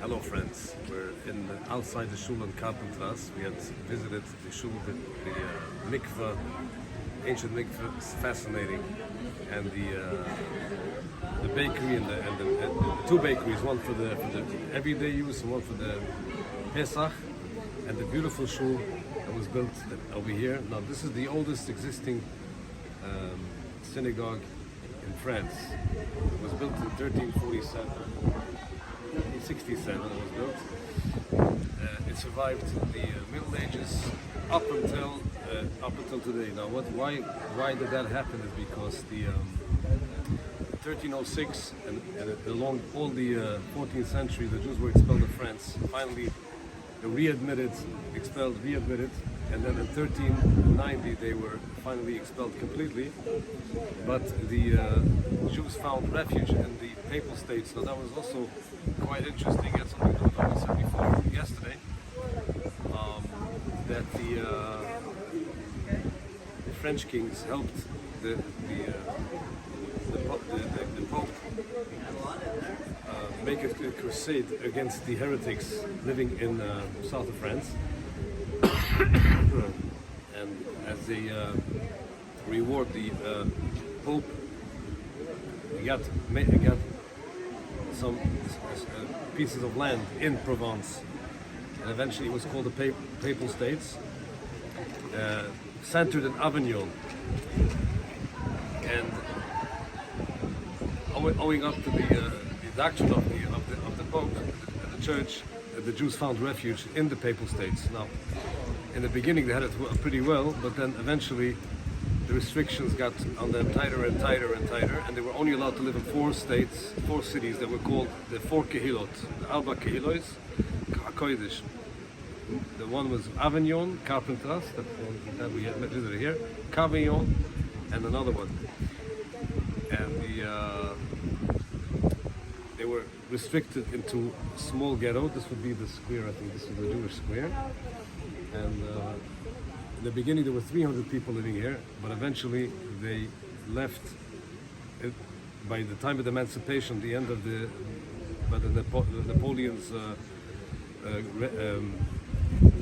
Hello friends, we're outside the shul in Carpentras. We had visited the shul, the mikveh, ancient mikveh, is fascinating, and the bakery and the two bakeries, one for the everyday use and one for the Pesach, and the beautiful shul that was built over here. Now this is the oldest existing synagogue in France. It was built in 1347. 1967 it was built. It survived the Middle Ages up until today. Now, why did that happen? Is because the 1306 and along all the 14th century, the Jews were expelled of France. Finally, they readmitted, and then in 1390 they were finally expelled completely. But the Jews found refuge in the Papal States. So that was also quite interesting. That's something that I said before yesterday. That the French kings helped the Pope make a crusade against the heretics living in south of France. And as they reward the Pope, he got some pieces of land in Provence, and eventually it was called the Papal States, centered in Avignon. And owing up to the doctrine of the Pope and the Church, the Jews found refuge in the Papal States. Now, in the beginning they had it pretty well, but then eventually the restrictions got on them tighter and tighter and tighter, and they were only allowed to live in four cities that were called the four kehilot, the Alba Kehilos, HaKodesh. The one was Avignon, Carpentras, that's the one that we had visited here, Cavaillon, and another one. And they were restricted into small ghetto. This would be the square, I think this is the Jewish square. And in the beginning there were 300 people living here, but eventually they left by the time of the emancipation, the end of Napoleon's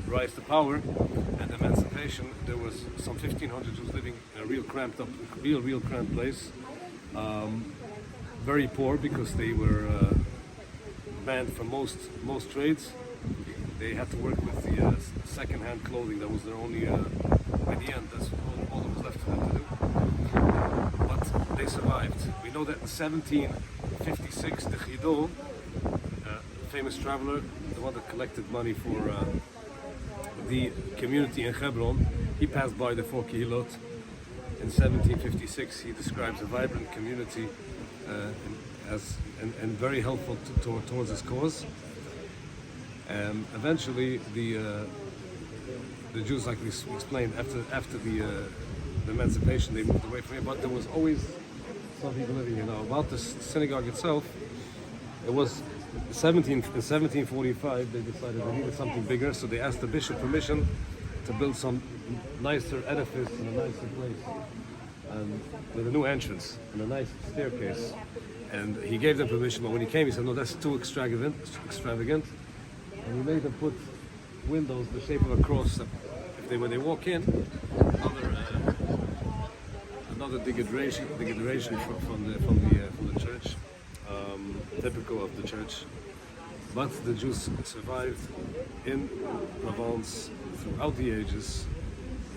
rise to power and emancipation. There was some 1,500 Jews living in a real cramped place. Very poor because they were banned from most trades. They had to work with the second-hand clothing. That was their only, by the end, that's all that was left for them to do. But they survived. We know that in 1756, the Guido, famous traveler, the one that collected money for the community in Hebron, he passed by the four Kehilot. In 1756, he describes a vibrant community and very helpful towards his cause. Eventually, the Jews, like we explained, after the emancipation, they moved away from it. But there was always some people living here. Now, about the synagogue itself, it was in 1745. They decided they needed something bigger, so they asked the bishop permission to build some nicer edifice in a nicer place, and with a new entrance and a nice staircase. And he gave them permission, but when he came, he said, "No, that's too extravagant." And we made them put windows the shape of a cross. That when they walk in, another degradation from the church, typical of the church. But the Jews survived in Provence throughout the ages.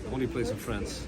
The only place in France